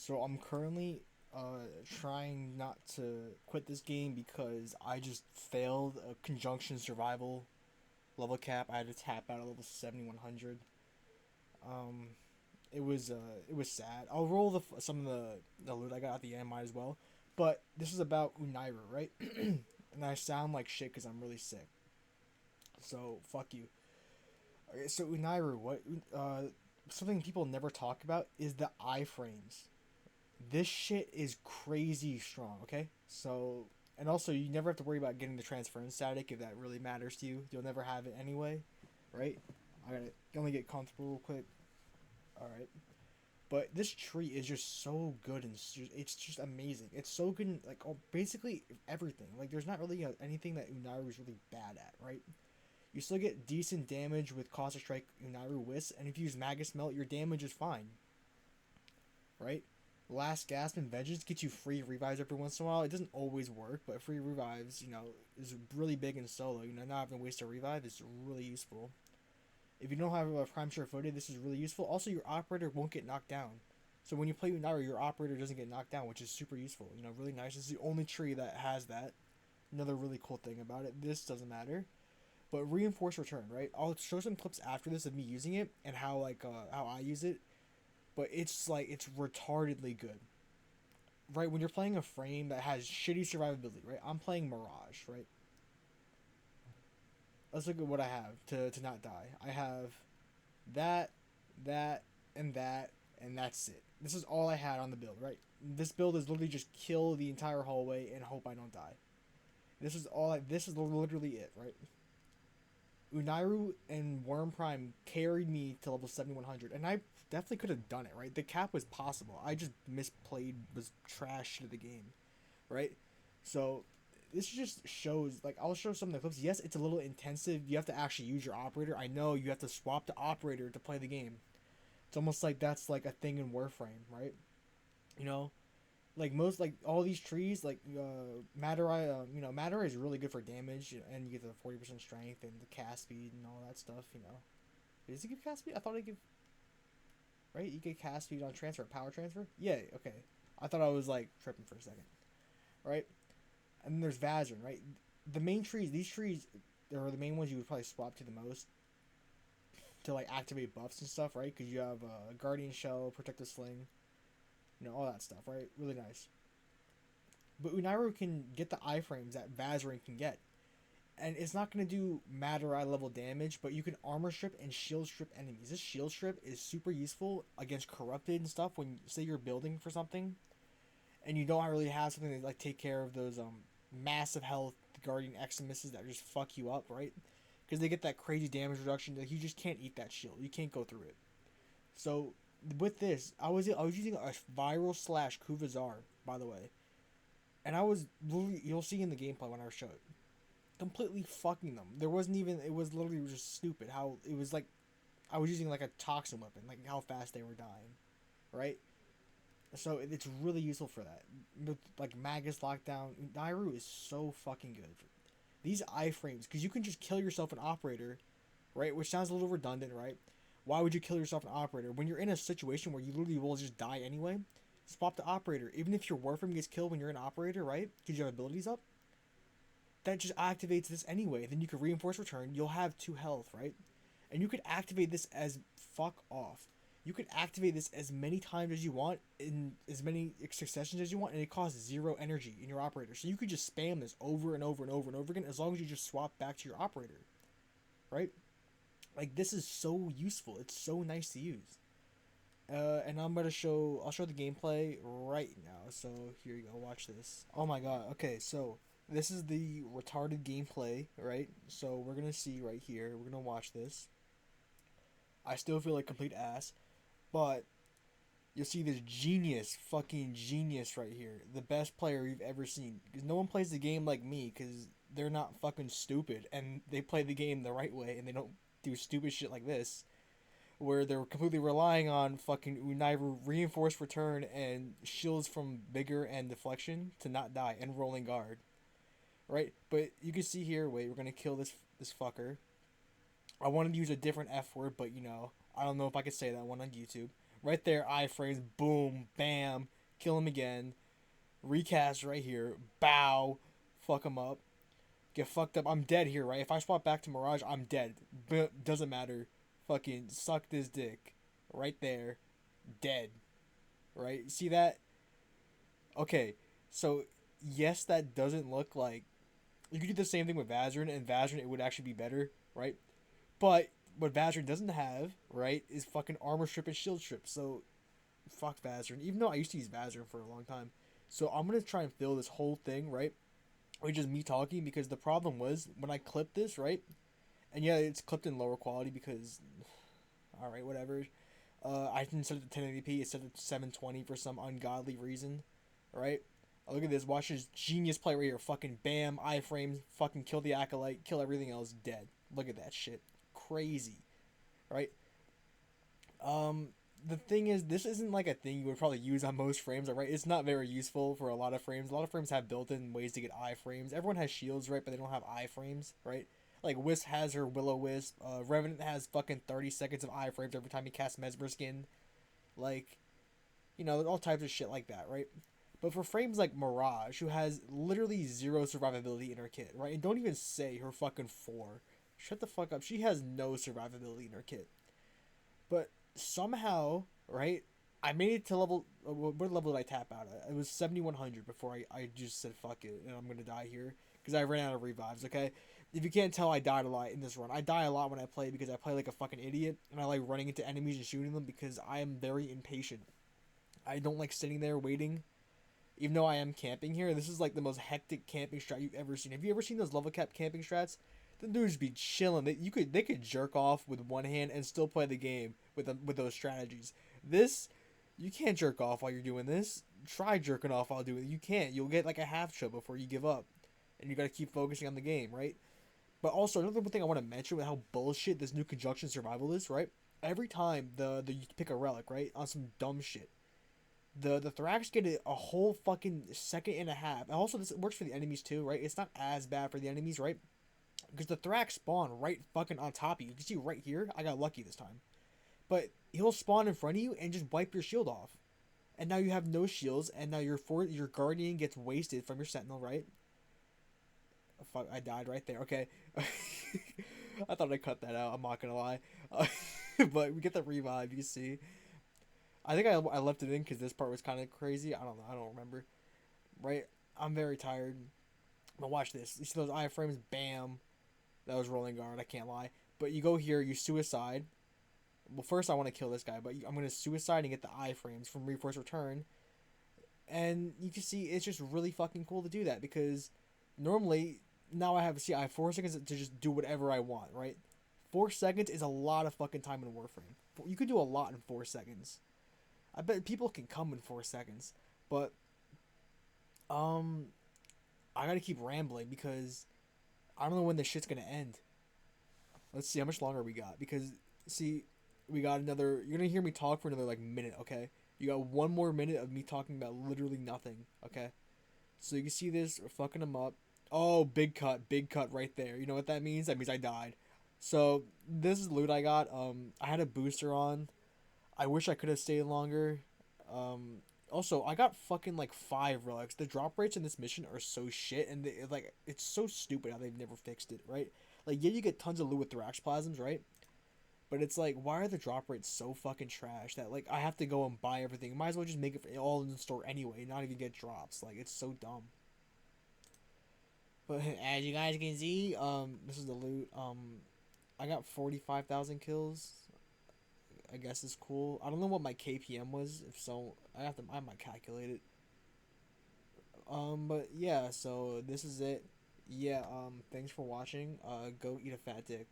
So I'm currently trying not to quit this game because I just failed a conjunction survival level cap. I had to tap out at level 7100. Um, it was sad. I'll roll some of the loot I got at the end, might as well. But this is about Unairu, right? And I sound like shit because I'm really sick. So fuck you. Okay, so Unairu, what something people never talk about is the iframes. This shit is crazy strong, okay? So, and also, you never have to worry about getting the transference static if that really matters to you. You'll never have it anyway, right? I gotta only get comfortable real quick. Alright. But this tree is just so good and it's just amazing. It's so good in, like, basically everything. Like, there's not really anything that Unairu is really bad at, right? You still get decent damage with Caustic Strike, Unairu Whisk, and if you use Magus Melt, your damage is fine, right? Last Gasp and Vengeance gets you free revives every once in a while. It doesn't always work, but free revives, is really big in solo. Not having to waste a revive is really useful. If you don't have a Prime Sure Footed, this is really useful. Also, your operator won't get knocked down. So when you play Unairu, your operator doesn't get knocked down, which is super useful. Really nice. It's the only tree that has that. Another really cool thing about it. This doesn't matter. But reinforced return, right? I'll show some clips after this of me using it and how I use it. But it's retardedly good, right? When you're playing a frame that has shitty survivability, right? I'm playing Mirage, right? Let's look at what I have to not die. I have that, that, and that, and that's it. This is all I had on the build, right? This build is literally just kill the entire hallway and hope I don't die. This is literally it, right? Unairu and Worm Prime carried me to level 7100, and I definitely could have done it, right? The cap was possible. I just misplayed, was trash to the game, right? So this just shows, like, I'll show some of the clips. Yes, it's a little intensive. You have to actually use your operator. I know you have to swap the operator to play the game. It's almost like that's like a thing in Warframe, right? You know, like most like all these trees like Madurai, Madurai is really good for damage and you get the 40% strength and the cast speed and all that stuff. Does it give cast speed? I thought it give, right, you get cast speed on transfer, power transfer. Yeah, okay, I thought I was like tripping for a second, right? And then there's Vazarin, right? The main trees, these trees are the main ones you would probably swap to the most to like activate buffs and stuff, right? Because you have Guardian Shell, Protective Sling, all that stuff, right? Really nice. But Unairu can get the iframes that Vazarin can get. And it's not going to do Madurai level damage, but you can armor strip and shield strip enemies. This shield strip is super useful against corrupted and stuff when, say, you're building for something and you don't really have something to like take care of those massive health Guardian Eximuses that just fuck you up, right? Because they get that crazy damage reduction. Like, you just can't eat that shield. You can't go through it. So with this, I was using a viral slash Kuvazar, by the way, and I was literally, you'll see in the gameplay when I show it, completely fucking them. There wasn't even, it was literally just stupid how it was like I was using like a toxin weapon, like how fast they were dying, right? So it's really useful for that. With like Magus Lockdown, Nairu is so fucking good. These iframes, because you can just kill yourself an operator, right? Which sounds a little redundant, right? Why would you kill yourself an operator when you're in a situation where you literally will just die anyway? Swap the operator. Even if your Warframe gets killed when you're an operator, right? Because you have abilities up, that just activates this anyway. Then you can reinforce return. You'll have 2 health, right? And you could activate this as fuck off. You could activate this as many times as you want in as many successions as you want, and it costs 0 energy in your operator. So you could just spam this over and over and over and over again as long as you just swap back to your operator, right? Like, this is so useful. It's so nice to use. And I'll show the gameplay right now. So here you go, watch this. Oh my god. Okay, so this is the retarded gameplay, right? So we're gonna see right here. We're gonna watch this. I still feel like complete ass, but you'll see this genius, fucking genius right here. The best player you've ever seen. Because no one plays the game like me, because they're not fucking stupid, and they play the game the right way, and they don't do stupid shit like this where they're completely relying on fucking Unairu reinforced return and shields from vigor and deflection to not die and rolling guard, right? But you can see here. Wait, we're gonna kill this fucker. I wanted to use a different F word, but I don't know if I could say that one on YouTube. Right there, iframes, boom, bam. kill him again, recast right here, bow, fuck him up, get fucked up. I'm dead here, right? If I swap back to Mirage, I'm dead. Doesn't matter. Fucking suck this dick. Right there. Dead. Right? See that? Okay. So, yes, that doesn't look like... You could do the same thing with Vazarin, and Vazarin, it would actually be better, right? But what Vazarin doesn't have, right, is fucking armor strip and shield strip. So, fuck Vazarin. Even though I used to use Vazarin for a long time. So, I'm going to try and fill this whole thing, right? Or just me talking, because the problem was, when I clipped this, right? And yeah, it's clipped in lower quality because... Alright, whatever. I didn't set it to 1080p, it set it to 720 for some ungodly reason, right? Look at this, watch this genius play right here. Fucking bam, iframes, fucking kill the acolyte, kill everything else, dead. Look at that shit. Crazy. Right? The thing is, this isn't like a thing you would probably use on most frames, right? It's not very useful for a lot of frames. A lot of frames have built-in ways to get iframes. Everyone has shields, right? But they don't have iframes, right? Like, Wisp has her Will-O-Wisp. Revenant has fucking 30 seconds of iframes every time he casts Mesmer Skin. Like, all types of shit like that, right? But for frames like Mirage, who has literally zero survivability in her kit, right? And don't even say her fucking 4. Shut the fuck up. She has no survivability in her kit. But somehow, right, I made it to level... What level did I tap out at? It was 7100 before I just said fuck it and I'm gonna die here. Because I ran out of revives, okay? If you can't tell, I died a lot in this run. I die a lot when I play because I play like a fucking idiot. And I like running into enemies and shooting them because I am very impatient. I don't like sitting there waiting. Even though I am camping here, this is like the most hectic camping strat you've ever seen. Have you ever seen those level cap camping strats? The dudes be chilling. They could jerk off with one hand and still play the game with those strategies. This, you can't jerk off while you're doing this. Try jerking off while doing it. You can't. You'll get like a half chill before you give up, and you gotta keep focusing on the game, right? But also another thing I want to mention with how bullshit this new conjunction survival is, right? Every time you pick a relic, right, on some dumb shit, the Thrax get a whole fucking second and a half. And also, this works for the enemies too, right? It's not as bad for the enemies, right? Because the Thrax spawn right fucking on top of you. You can see right here, I got lucky this time. But he'll spawn in front of you and just wipe your shield off. And now you have no shields, and now your Guardian gets wasted from your Sentinel, right? Oh, fuck, I died right there. Okay. I thought I cut that out, I'm not gonna lie. But we get the revive, you can see. I think I left it in because this part was kind of crazy. I don't know. I don't remember. Right? I'm very tired. But watch this. You see those iframes? Bam. That was rolling guard. I can't lie. But you go here. You suicide. Well, first I want to kill this guy. But I'm going to suicide and get the iframes from Reforce Return. And you can see it's just really fucking cool to do that. Because normally, now I have 4 seconds to just do whatever I want. Right? 4 seconds is a lot of fucking time in Warframe. You could do a lot in 4 seconds. I bet people can come in 4 seconds, but I gotta keep rambling because I don't know when this shit's gonna end. Let's see how much longer we got, because see, we got another. You're gonna hear me talk for another like minute, okay? You got 1 more minute of me talking about literally nothing, okay? So you can see this, we're fucking him up. Oh, big cut right there. You know what that means? That means I died. So this is loot I got. I had a booster on. I wish I could have stayed longer. Also, I got fucking like 5 relics. The drop rates in this mission are so shit, and it's so stupid how they've never fixed it, right? Like, yeah, you get tons of loot with Thrax Plasms, right? But it's like, why are the drop rates so fucking trash that like I have to go and buy everything? Might as well just make it all in the store anyway, not even get drops. Like, it's so dumb. But as you guys can see, this is the loot. I got 45,000 kills. I guess is cool. I don't know what my KPM was. If so, I might calculate it. But yeah, so this is it. Yeah, thanks for watching. Go eat a fat dick.